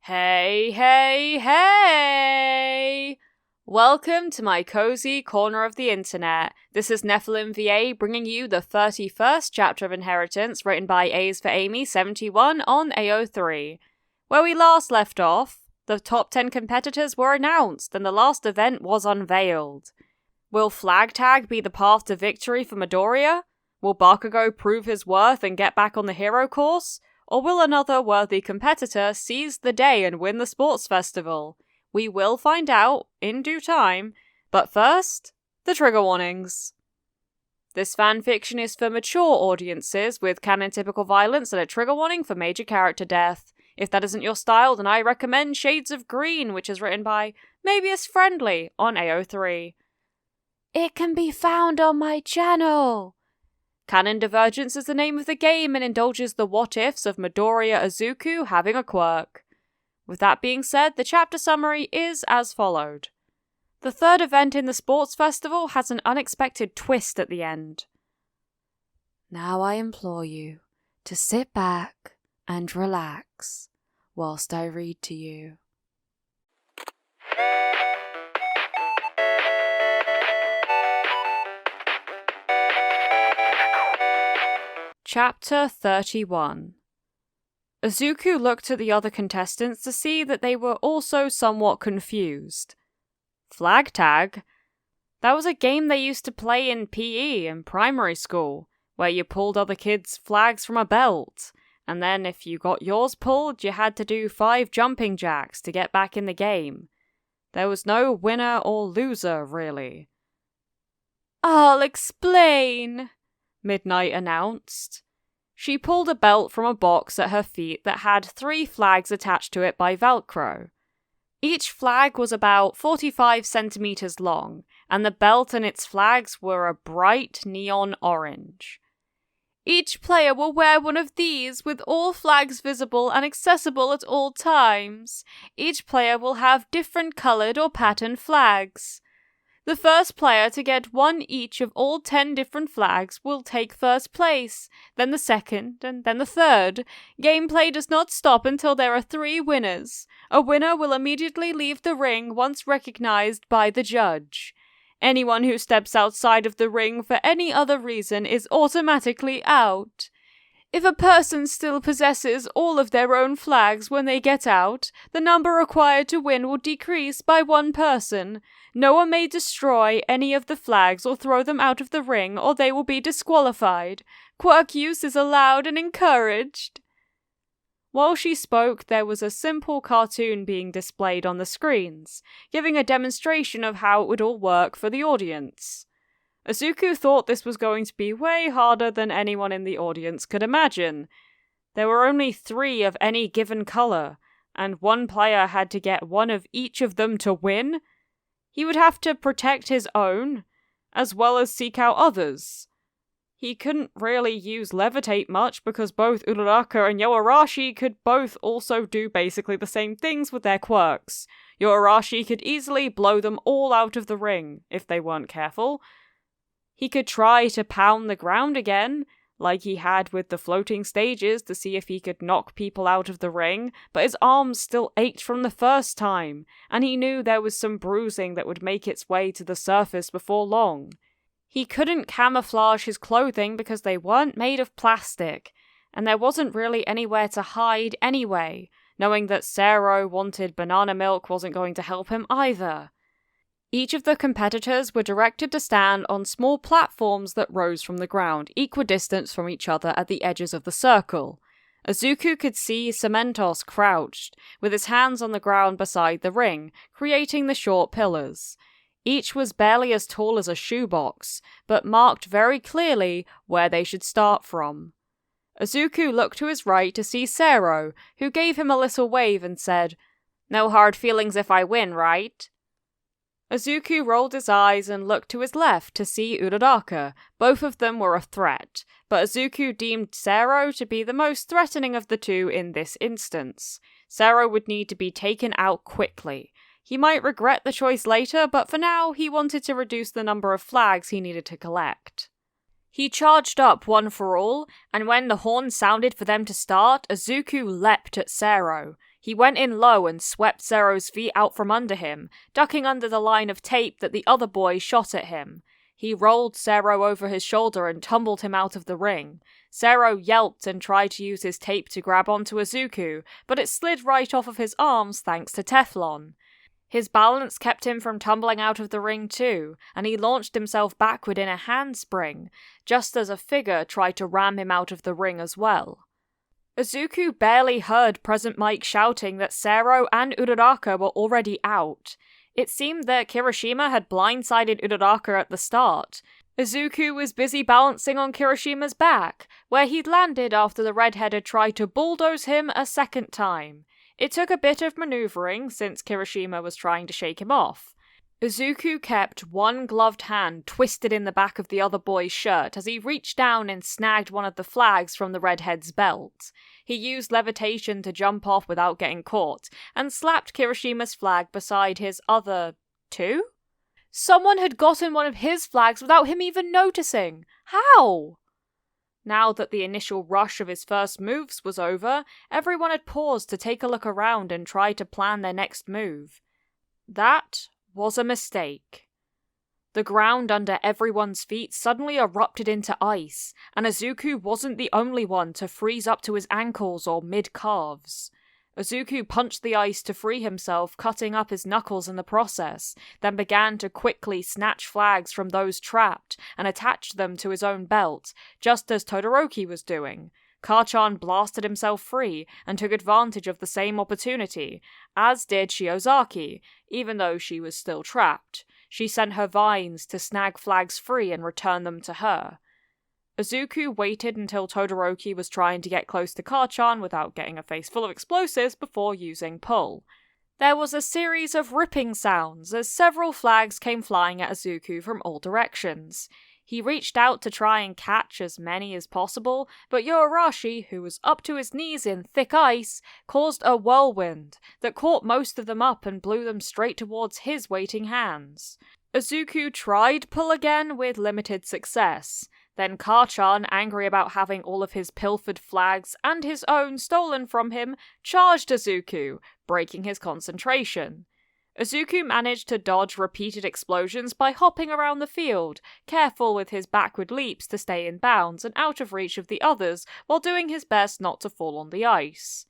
Hey, hey, hey! Welcome to my cozy corner of the internet. This is Nephilim VA bringing you the 31st chapter of Inheritance, written by A's for Amy 71 on AO3. Where we last left off, the top 10 competitors were announced and the last event was unveiled. Will Flag Tag be the path to victory for Midoriya? Will Bakugo prove his worth and get back on the hero course? Or will another worthy competitor seize the day and win the sports festival? We will find out in due time, but first, the trigger warnings. This fanfiction is for mature audiences with canon-typical violence and a trigger warning for major character death. If that isn't your style, then I recommend Shades of Green, which is written by Mabius Friendly on AO3. It can be found on my channel. Canon Divergence is the name of the game and indulges the what-ifs of Midoriya Izuku having a quirk. With that being said, the chapter summary is as followed. The third event in the sports festival has an unexpected twist at the end. Now I implore you to sit back and relax whilst I read to you. Chapter 31. Izuku looked at the other contestants to see that they were also somewhat confused. Flag tag? That was a game they used to play in PE in primary school, where you pulled other kids' flags from a belt, and then if you got yours pulled, you had to do 5 jumping jacks to get back in the game. There was no winner or loser, really. I'll explain, Midnight announced. She pulled a belt from a box at her feet that had 3 flags attached to it by Velcro. Each flag was about 45 centimeters long, and the belt and its flags were a bright neon orange. Each player will wear one of these with all flags visible and accessible at all times. Each player will have different colored or patterned flags. The first player to get one each of all 10 different flags will take first place, then the second, and then the third. Gameplay does not stop until there are 3 winners. A winner will immediately leave the ring once recognized by the judge. Anyone who steps outside of the ring for any other reason is automatically out. If a person still possesses all of their own flags when they get out, the number required to win will decrease by 1 person. No one may destroy any of the flags or throw them out of the ring, or they will be disqualified. Quirk use is allowed and encouraged. While she spoke, there was a simple cartoon being displayed on the screens, giving a demonstration of how it would all work for the audience. Izuku thought this was going to be way harder than anyone in the audience could imagine. There were only 3 of any given color, and one player had to get one of each of them to win. He would have to protect his own, as well as seek out others. He couldn't really use Levitate much because both Uraraka and Yoarashi could both also do basically the same things with their quirks. Yoarashi could easily blow them all out of the ring, if they weren't careful. He could try to pound the ground again, like he had with the floating stages to see if he could knock people out of the ring, but his arms still ached from the first time, and he knew there was some bruising that would make its way to the surface before long. He couldn't camouflage his clothing because they weren't made of plastic, and there wasn't really anywhere to hide anyway, knowing that Sero wanted banana milk wasn't going to help him either. Each of the competitors were directed to stand on small platforms that rose from the ground, equidistant from each other at the edges of the circle. Izuku could see Cementos crouched, with his hands on the ground beside the ring, creating the short pillars. Each was barely as tall as a shoebox, but marked very clearly where they should start from. Izuku looked to his right to see Sero, who gave him a little wave and said, "No hard feelings if I win, right?" Izuku rolled his eyes and looked to his left to see Uraraka. Both of them were a threat, but Izuku deemed Sero to be the most threatening of the two in this instance. Sero would need to be taken out quickly. He might regret the choice later, but for now he wanted to reduce the number of flags he needed to collect. He charged up one for all, and when the horn sounded for them to start, Izuku leapt at Sero. He went in low and swept Zero's feet out from under him, ducking under the line of tape that the other boy shot at him. He rolled Zero over his shoulder and tumbled him out of the ring. Zero yelped and tried to use his tape to grab onto Izuku, but it slid right off of his arms thanks to Teflon. His balance kept him from tumbling out of the ring too, and he launched himself backward in a handspring, just as a figure tried to ram him out of the ring as well. Izuku barely heard Present Mike shouting that Zero and Uraraka were already out. It seemed that Kirishima had blindsided Uraraka at the start. Izuku was busy balancing on Kirishima's back, where he'd landed after the redhead had tried to bulldoze him a second time. It took a bit of maneuvering, since Kirishima was trying to shake him off. Izuku kept one gloved hand twisted in the back of the other boy's shirt as he reached down and snagged one of the flags from the redhead's belt. He used levitation to jump off without getting caught, and slapped Kirishima's flag beside his other two? Someone had gotten one of his flags without him even noticing! How? Now that the initial rush of his first moves was over, everyone had paused to take a look around and try to plan their next move. That was a mistake. The ground under everyone's feet suddenly erupted into ice, and Izuku wasn't the only one to freeze up to his ankles or mid-calves. Izuku punched the ice to free himself, cutting up his knuckles in the process, then began to quickly snatch flags from those trapped and attach them to his own belt, just as Todoroki was doing. Karchan blasted himself free and took advantage of the same opportunity, as did Shiozaki, even though she was still trapped. She sent her vines to snag flags free and return them to her. Izuku waited until Todoroki was trying to get close to Karchan without getting a face full of explosives before using pull. There was a series of ripping sounds as several flags came flying at Izuku from all directions. He reached out to try and catch as many as possible, but Yoarashi, who was up to his knees in thick ice, caused a whirlwind that caught most of them up and blew them straight towards his waiting hands. Izuku tried pull again with limited success. Then Karchan, angry about having all of his pilfered flags and his own stolen from him, charged Izuku, breaking his concentration. Izuku managed to dodge repeated explosions by hopping around the field, careful with his backward leaps to stay in bounds and out of reach of the others while doing his best not to fall on the ice.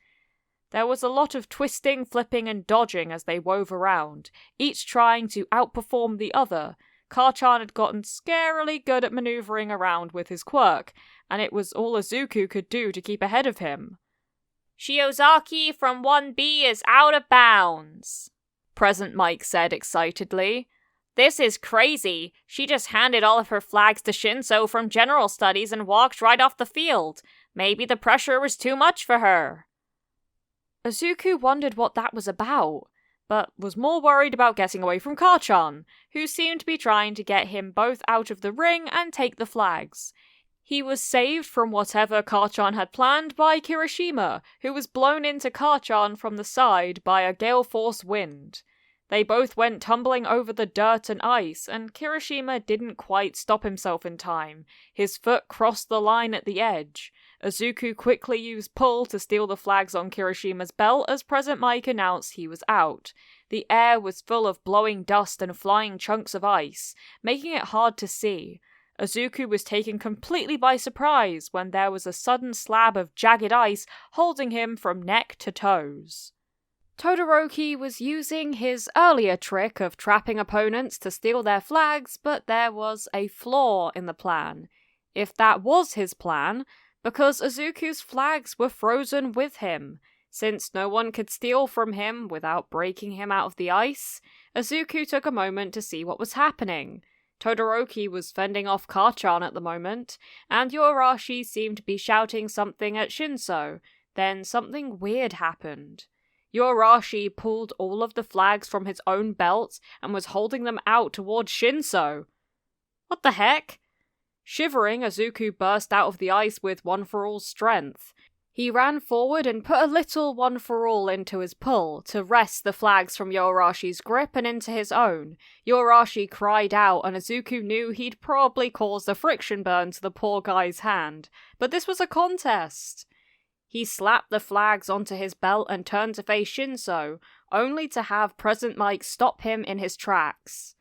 There was a lot of twisting, flipping and dodging as they wove around, each trying to outperform the other. Karchan had gotten scarily good at maneuvering around with his quirk, and it was all Izuku could do to keep ahead of him. "Shiozaki from 1B is out of bounds," Present Mike said excitedly. "This is crazy. She just handed all of her flags to Shinso from General Studies and walked right off the field. Maybe the pressure was too much for her." Izuku wondered what that was about, but was more worried about getting away from Karchan, who seemed to be trying to get him both out of the ring and take the flags. He was saved from whatever Karchan had planned by Kirishima, who was blown into Karchan from the side by a gale-force wind. They both went tumbling over the dirt and ice, and Kirishima didn't quite stop himself in time. His foot crossed the line at the edge. Izuku quickly used pull to steal the flags on Kirishima's belt as Present Mike announced he was out. The air was full of blowing dust and flying chunks of ice, making it hard to see. Izuku was taken completely by surprise when there was a sudden slab of jagged ice holding him from neck to toes. Todoroki was using his earlier trick of trapping opponents to steal their flags, but there was a flaw in the plan. If that was his plan, because Izuku's flags were frozen with him. Since no one could steal from him without breaking him out of the ice, Izuku took a moment to see what was happening. Todoroki was fending off Karchan at the moment, and Yoarashi seemed to be shouting something at Shinso. Then something weird happened. Yoarashi pulled all of the flags from his own belt and was holding them out towards Shinso. What the heck? Shivering, Izuku burst out of the ice with One For All's strength. He ran forward and put a little One For All into his pull to wrest the flags from Yoarashi's grip and into his own. Yoarashi cried out, and Izuku knew he'd probably caused a friction burn to the poor guy's hand. But this was a contest. He slapped the flags onto his belt and turned to face Shinso, only to have Present Mike stop him in his tracks.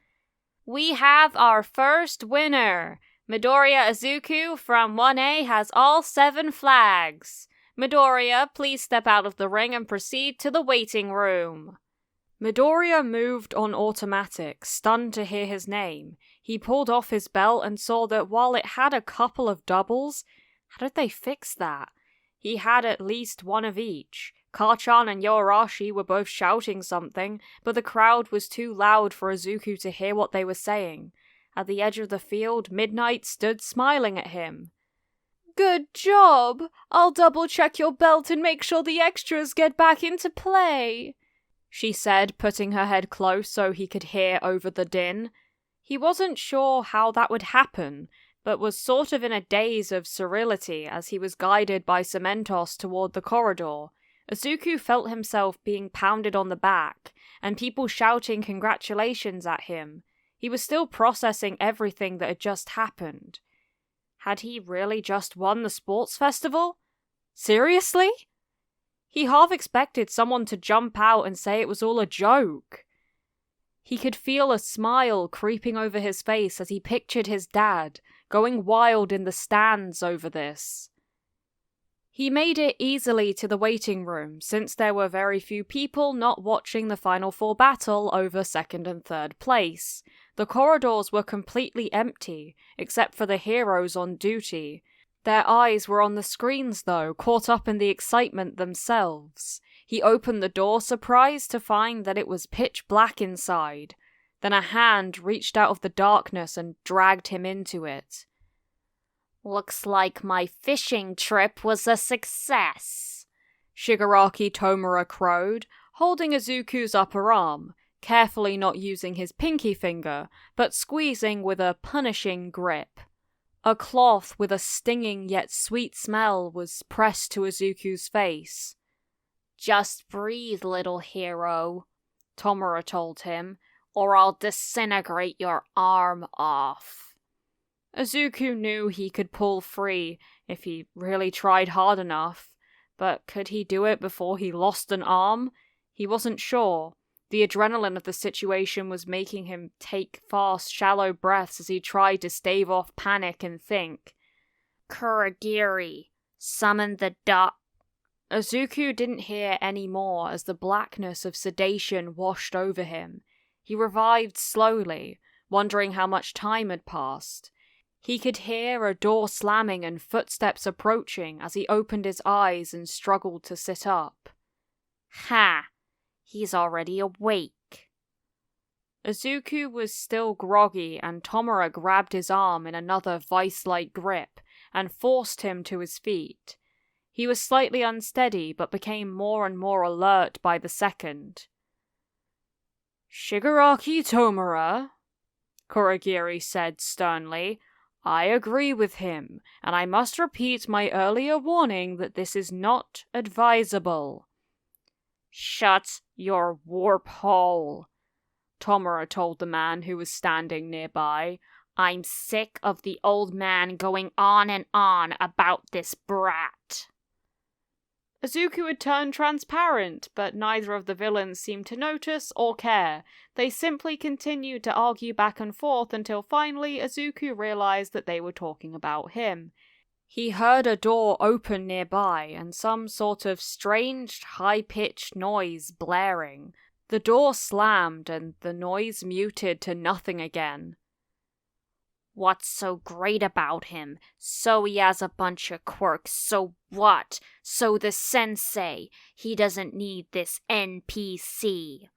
"We have our first winner! Midoriya Izuku from 1A has all 7 flags. Midoriya, please step out of the ring and proceed to the waiting room." Midoriya moved on automatic, stunned to hear his name. He pulled off his belt and saw that while it had a couple of doubles, how did they fix that? He had at least one of each. Kachan and Yoarashi were both shouting something, but the crowd was too loud for Izuku to hear what they were saying. At the edge of the field, Midnight stood smiling at him. "Good job! I'll double-check your belt and make sure the extras get back into play," she said, putting her head close so he could hear over the din. He wasn't sure how that would happen, but was sort of in a daze of surreality as he was guided by Cementos toward the corridor. Izuku felt himself being pounded on the back, and people shouting congratulations at him. He was still processing everything that had just happened. Had he really just won the sports festival? Seriously? He half expected someone to jump out and say it was all a joke. He could feel a smile creeping over his face as he pictured his dad going wild in the stands over this. He made it easily to the waiting room, since there were very few people not watching the Final Four battle over 2nd and 3rd place. The corridors were completely empty, except for the heroes on duty. Their eyes were on the screens though, caught up in the excitement themselves. He opened the door, surprised to find that it was pitch black inside. Then a hand reached out of the darkness and dragged him into it. "Looks like my fishing trip was a success," Shigaraki Tomura crowed, holding Izuku's upper arm, carefully not using his pinky finger, but squeezing with a punishing grip. A cloth with a stinging yet sweet smell was pressed to Izuku's face. "Just breathe, little hero," Tomura told him, "or I'll disintegrate your arm off." Izuku knew he could pull free if he really tried hard enough, but could he do it before he lost an arm? He wasn't sure. The adrenaline of the situation was making him take fast, shallow breaths as he tried to stave off panic and think. "Kuragiri, summon the doc." Izuku didn't hear any more as the blackness of sedation washed over him. He revived slowly, wondering how much time had passed. He could hear a door slamming and footsteps approaching as he opened his eyes and struggled to sit up. Ha! He's already awake. Izuku was still groggy, and Tomura grabbed his arm in another vice-like grip and forced him to his feet. He was slightly unsteady, but became more and more alert by the second. "Shigaraki Tomura," Kuragiri said sternly, "I agree with him, and I must repeat my earlier warning that this is not advisable." "Shut your warp hole," Tomura told the man who was standing nearby. "I'm sick of the old man going on and on about this brat." Izuku had turned transparent, but neither of the villains seemed to notice or care. They simply continued to argue back and forth until finally Izuku realized that they were talking about him. He heard a door open nearby and some sort of strange, high-pitched noise blaring. The door slammed and the noise muted to nothing again. "What's so great about him? So he has a bunch of quirks, so what? So the sensei, he doesn't need this NPC."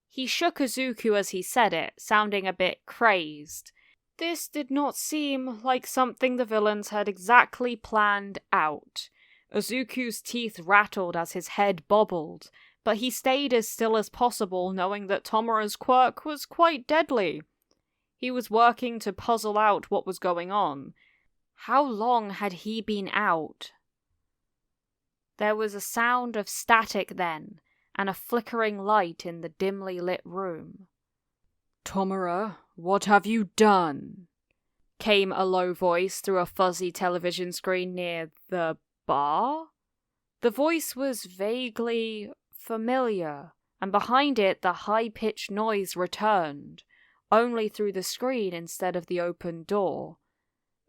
He shook Izuku as he said it, sounding a bit crazed. This did not seem like something the villains had exactly planned out. Izuku's teeth rattled as his head bobbled, but he stayed as still as possible, knowing that Tomura's quirk was quite deadly. He was working to puzzle out what was going on. How long had he been out? There was a sound of static then, and a flickering light in the dimly lit room. "Tomura, what have you done?" came a low voice through a fuzzy television screen near the bar. The voice was vaguely familiar, and behind it the high-pitched noise returned, only through the screen instead of the open door.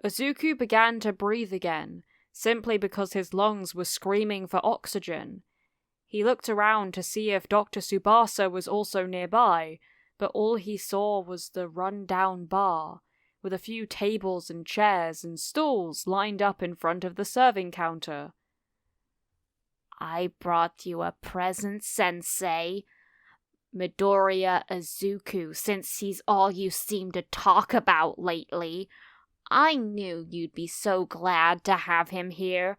Izuku began to breathe again, simply because his lungs were screaming for oxygen. He looked around to see if Dr. Tsubasa was also nearby, but all he saw was the run-down bar, with a few tables and chairs and stools lined up in front of the serving counter. "I brought you a present, Sensei. Midoriya Izuku, since he's all you seem to talk about lately. I knew you'd be so glad to have him here.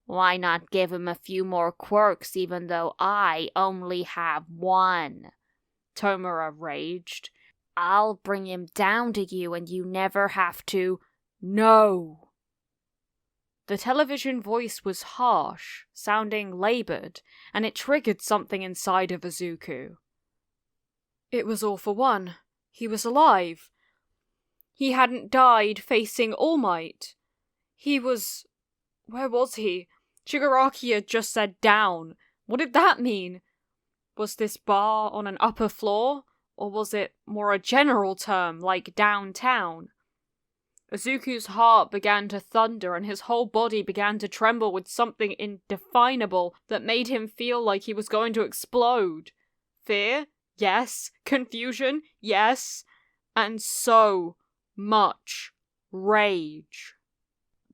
Why not give him a few more quirks even though I only have one?" Tomura raged. "I'll bring him down to you and you never have to—" "No!" The television voice was harsh, sounding labored, and it triggered something inside of Izuku. It was All For One. He was alive. He hadn't died facing All Might. He was... Where was he? Shigaraki had just said down. What did that mean? Was this bar on an upper floor? Or was it more a general term, like downtown? Izuku's heart began to thunder and his whole body began to tremble with something indefinable that made him feel like he was going to explode. Fear? Yes. Confusion? Yes. And so much rage.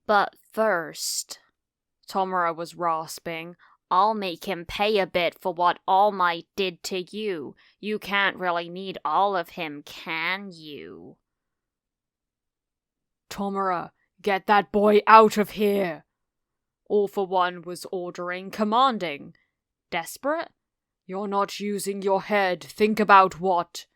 "But first," Tomura was rasping, "I'll make him pay a bit for what All Might did to you. You can't really need all of him, can you?" "Tomura, get that boy out of here!" All For One was ordering, commanding. Desperate? "You're not using your head. Think about what..."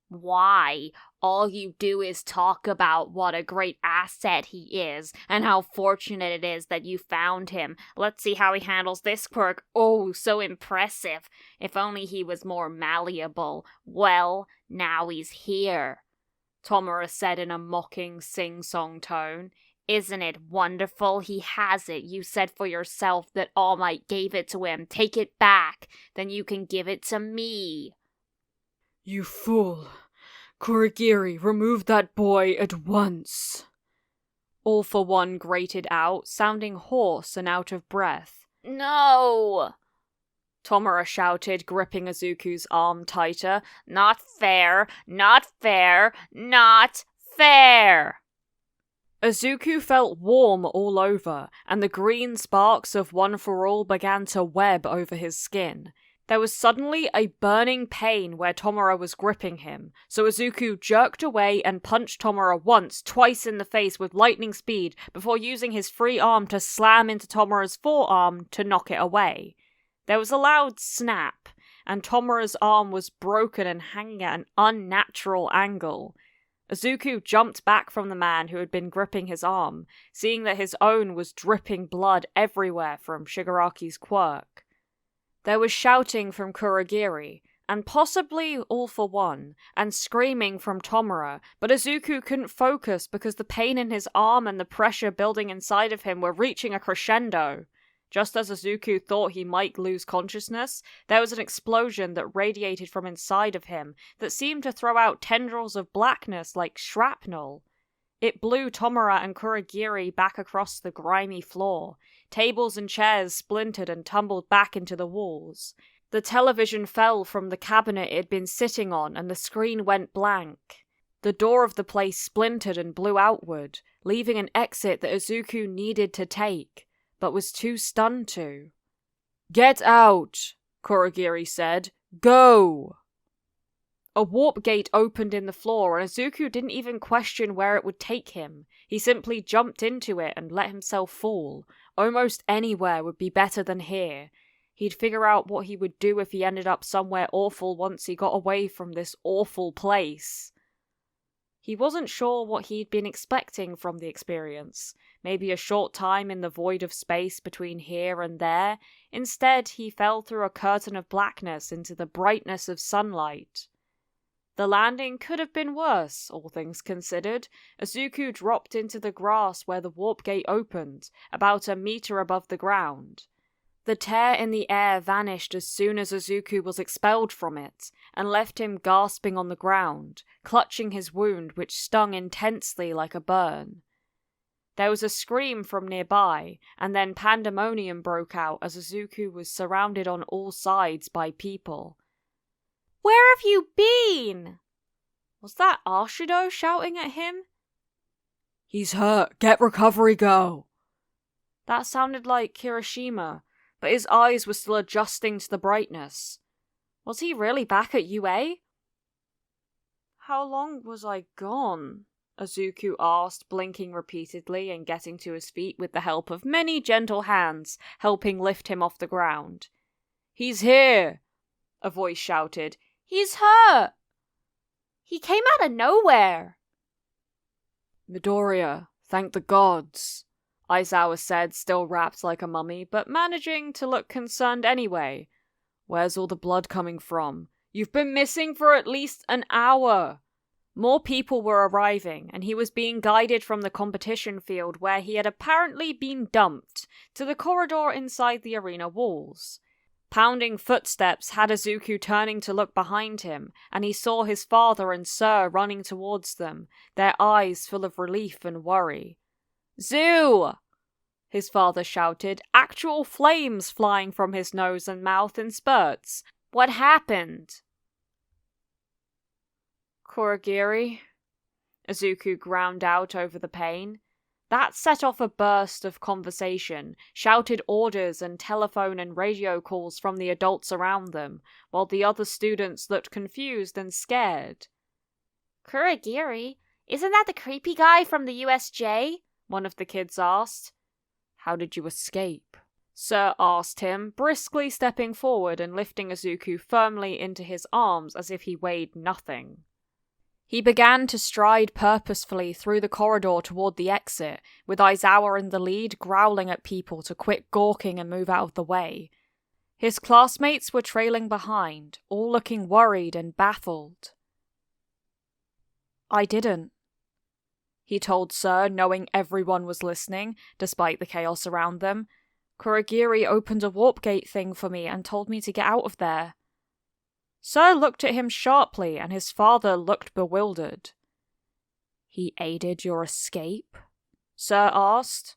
"Why? All you do is talk about what a great asset he is, and how fortunate it is that you found him. Let's see how he handles this quirk. Oh, so impressive. If only he was more malleable. Well, now he's here," Tomura said in a mocking sing-song tone. "Isn't it wonderful? He has it. You said for yourself that All Might gave it to him. Take it back. Then you can give it to me." "You fool. Kurogiri, remove that boy at once." All For One grated out, sounding hoarse and out of breath. "No!" Tomura shouted, gripping Izuku's arm tighter. "Not fair! Not fair! Not fair!" Izuku felt warm all over, and the green sparks of One For All began to web over his skin. There was suddenly a burning pain where Tomura was gripping him, so Izuku jerked away and punched Tomura once, twice in the face with lightning speed before using his free arm to slam into Tomura's forearm to knock it away. There was a loud snap, and Tomura's arm was broken and hanging at an unnatural angle. Izuku jumped back from the man who had been gripping his arm, seeing that his own was dripping blood everywhere from Shigaraki's quirk. There was shouting from Kurogiri, and possibly All For One, and screaming from Tomura, but Izuku couldn't focus because the pain in his arm and the pressure building inside of him were reaching a crescendo. Just as Izuku thought he might lose consciousness, there was an explosion that radiated from inside of him that seemed to throw out tendrils of blackness like shrapnel. It blew Tomura and Kurogiri back across the grimy floor. Tables and chairs splintered and tumbled back into the walls. The television fell from the cabinet it had been sitting on and the screen went blank. The door of the place splintered and blew outward, leaving an exit that Izuku needed to take, but was too stunned to. "Get out!" Kurogiri said. "Go!" A warp gate opened in the floor, and Izuku didn't even question where it would take him. He simply jumped into it and let himself fall. Almost anywhere would be better than here. He'd figure out what he would do if he ended up somewhere awful once he got away from this awful place. He wasn't sure what he'd been expecting from the experience. Maybe a short time in the void of space between here and there. Instead, he fell through a curtain of blackness into the brightness of sunlight. The landing could have been worse, all things considered. Izuku dropped into the grass where the warp gate opened, about a meter above the ground. The tear in the air vanished as soon as Izuku was expelled from it, and left him gasping on the ground, clutching his wound which stung intensely like a burn. There was a scream from nearby, and then pandemonium broke out as Izuku was surrounded on all sides by people. "Where have you been?" Was that Arshido shouting at him? "He's hurt. Get recovery girl." That sounded like Kirishima, but his eyes were still adjusting to the brightness. Was he really back at UA? How long was I gone? Izuku asked, blinking repeatedly and getting to his feet with the help of many gentle hands helping lift him off the ground. "He's here!" a voice shouted. "He's hurt! He came out of nowhere!" "Midoriya, thank the gods," Aizawa said, still wrapped like a mummy, but managing to look concerned anyway. "Where's all the blood coming from? You've been missing for at least an hour." More people were arriving, and he was being guided from the competition field where he had apparently been dumped to the corridor inside the arena walls. Pounding footsteps had Izuku turning to look behind him, and he saw his father and Sir running towards them, their eyes full of relief and worry. "Zoo!" his father shouted, actual flames flying from his nose and mouth in spurts. "What happened?" "Kurogiri," Izuku ground out over the pain. That set off a burst of conversation, shouted orders and telephone and radio calls from the adults around them, while the other students looked confused and scared. "Kurogiri? Isn't that the creepy guy from the USJ?" one of the kids asked. "How did you escape?" Sir asked him, briskly stepping forward and lifting Izuku firmly into his arms as if he weighed nothing. He began to stride purposefully through the corridor toward the exit, with Aizawa in the lead growling at people to quit gawking and move out of the way. His classmates were trailing behind, all looking worried and baffled. "I didn't," he told Sir, knowing everyone was listening, despite the chaos around them. "Kurogiri opened a warp gate thing for me and told me to get out of there." Sir looked at him sharply, and his father looked bewildered. "He aided your escape?" Sir asked.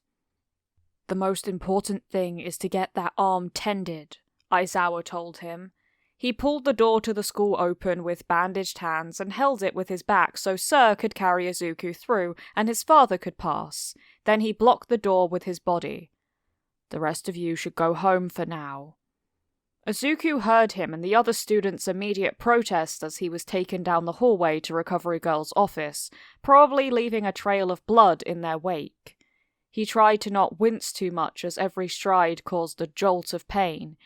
"The most important thing is to get that arm tended," Aizawa told him. He pulled the door to the school open with bandaged hands and held it with his back so Sir could carry Izuku through and his father could pass. Then he blocked the door with his body. "The rest of you should go home for now." Izuku heard him and the other students' immediate protest as he was taken down the hallway to Recovery Girl's office, probably leaving a trail of blood in their wake. He tried to not wince too much as every stride caused a jolt of pain.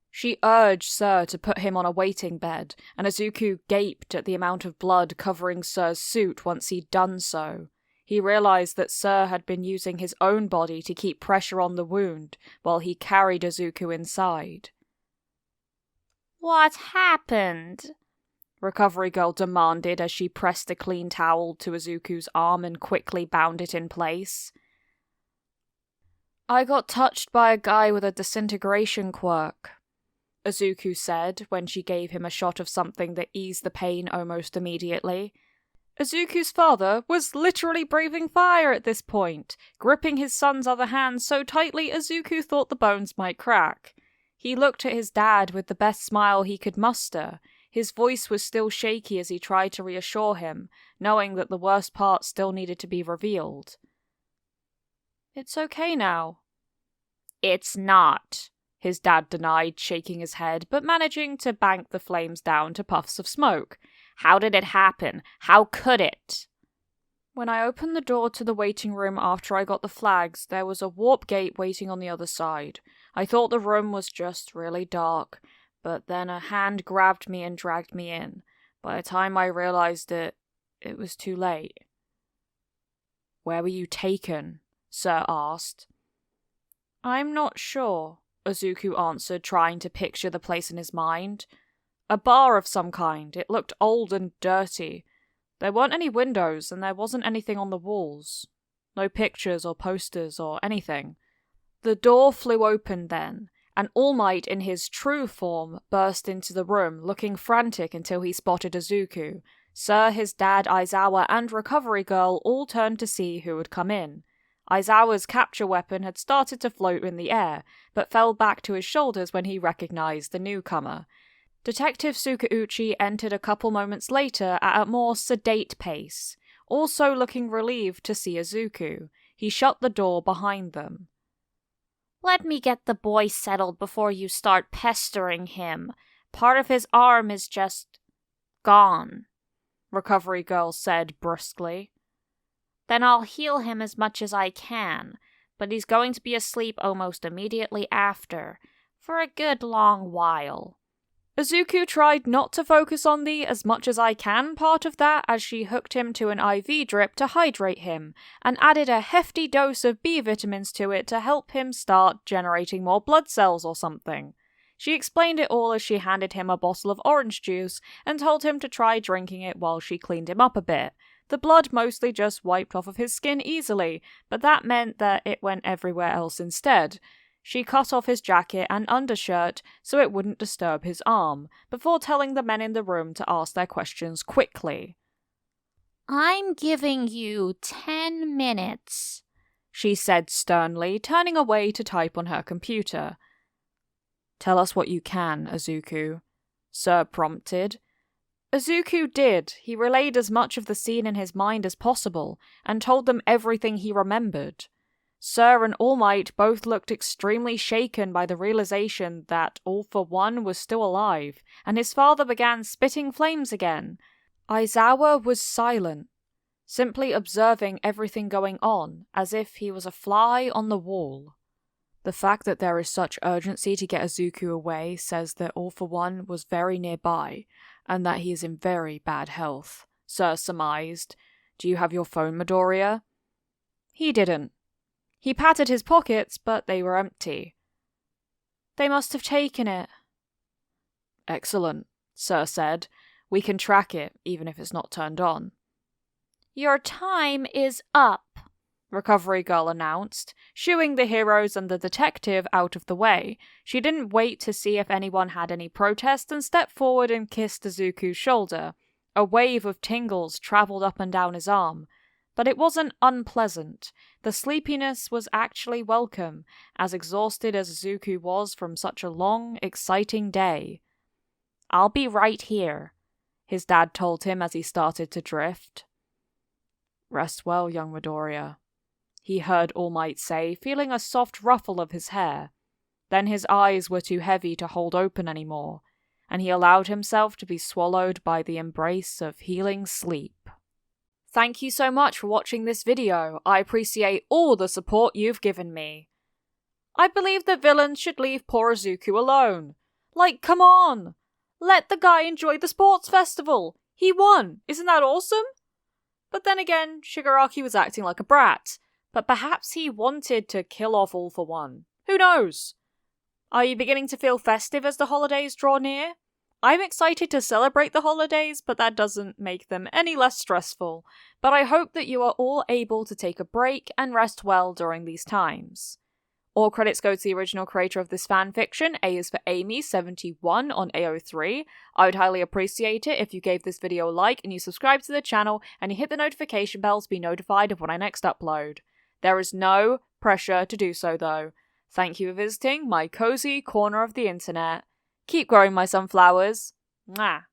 She urged Sir to put him on a waiting bed, and Izuku gaped at the amount of blood covering Sir's suit once he'd done so. He realized that Sir had been using his own body to keep pressure on the wound, while he carried Izuku inside. "What happened?" Recovery Girl demanded as she pressed a clean towel to Izuku's arm and quickly bound it in place. "I got touched by a guy with a disintegration quirk," Izuku said when she gave him a shot of something that eased the pain almost immediately. Izuku's father was literally breathing fire at this point, gripping his son's other hand so tightly Izuku thought the bones might crack. He looked at his dad with the best smile he could muster. His voice was still shaky as he tried to reassure him, knowing that the worst part still needed to be revealed. "It's okay now." "It's not," his dad denied, shaking his head, but managing to bank the flames down to puffs of smoke. "How did it happen? How could it?" "When I opened the door to the waiting room after I got the flags, there was a warp gate waiting on the other side. I thought the room was just really dark, but then a hand grabbed me and dragged me in. By the time I realized it was too late." "Where were you taken?" Sir asked. "I'm not sure," Izuku answered, trying to picture the place in his mind. A bar of some kind. It looked old and dirty. There weren't any windows, and there wasn't anything on the walls. No pictures or posters or anything. The door flew open then, and All Might in his true form burst into the room, looking frantic until he spotted Izuku. Sir, his dad, Aizawa, and Recovery Girl all turned to see who had come in. Aizawa's capture weapon had started to float in the air, but fell back to his shoulders when he recognized the newcomer. Detective Sukauchi entered a couple moments later at a more sedate pace, also looking relieved to see Izuku. He shut the door behind them. Let me get the boy settled before you start pestering him. Part of his arm is just gone, Recovery Girl said brusquely. Then I'll heal him as much as I can, but he's going to be asleep almost immediately after, for a good long while. Izuku tried not to focus on the as much as I can part of that as she hooked him to an IV drip to hydrate him, and added a hefty dose of B vitamins to it to help him start generating more blood cells or something. She explained it all as she handed him a bottle of orange juice and told him to try drinking it while she cleaned him up a bit. The blood mostly just wiped off of his skin easily, but that meant that it went everywhere else instead. She cut off his jacket and undershirt so it wouldn't disturb his arm, before telling the men in the room to ask their questions quickly. I'm giving you 10 minutes, she said sternly, turning away to type on her computer. Tell us what you can, Izuku, Sir prompted. Izuku did. He relayed as much of the scene in his mind as possible, and told them everything he remembered. Sir and All Might both looked extremely shaken by the realization that All for One was still alive, and his father began spitting flames again. Aizawa was silent, simply observing everything going on, as if he was a fly on the wall. The fact that there is such urgency to get Izuku away says that All for One was very nearby, and that he is in very bad health, Sir surmised. Do you have your phone, Midoriya? He didn't. He patted his pockets, but they were empty. They must have taken it. Excellent, Sir said. We can track it, even if it's not turned on. Your time is up, Recovery Girl announced, shooing the heroes and the detective out of the way. She didn't wait to see if anyone had any protest and stepped forward and kissed Izuku's shoulder. A wave of tingles traveled up and down his arm. But it wasn't unpleasant. The sleepiness was actually welcome, as exhausted as Izuku was from such a long, exciting day. I'll be right here, his dad told him as he started to drift. Rest well, young Midoriya, he heard All Might say, feeling a soft ruffle of his hair. Then his eyes were too heavy to hold open anymore, and he allowed himself to be swallowed by the embrace of healing sleep. Thank you so much for watching this video. I appreciate all the support you've given me. I believe that villains should leave poor Izuku alone. Like, come on! Let the guy enjoy the sports festival! He won! Isn't that awesome? But then again, Shigaraki was acting like a brat. But perhaps he wanted to kill off All for One. Who knows? Are you beginning to feel festive as the holidays draw near? I'm excited to celebrate the holidays, but that doesn't make them any less stressful. But I hope that you are all able to take a break and rest well during these times. All credits go to the original creator of this fanfiction. A is for Amy71 on AO3. I would highly appreciate it if you gave this video a like and you subscribe to the channel and you hit the notification bell to be notified of when I next upload. There is no pressure to do so though. Thank you for visiting my cozy corner of the internet. Keep growing my sunflowers. Mwah.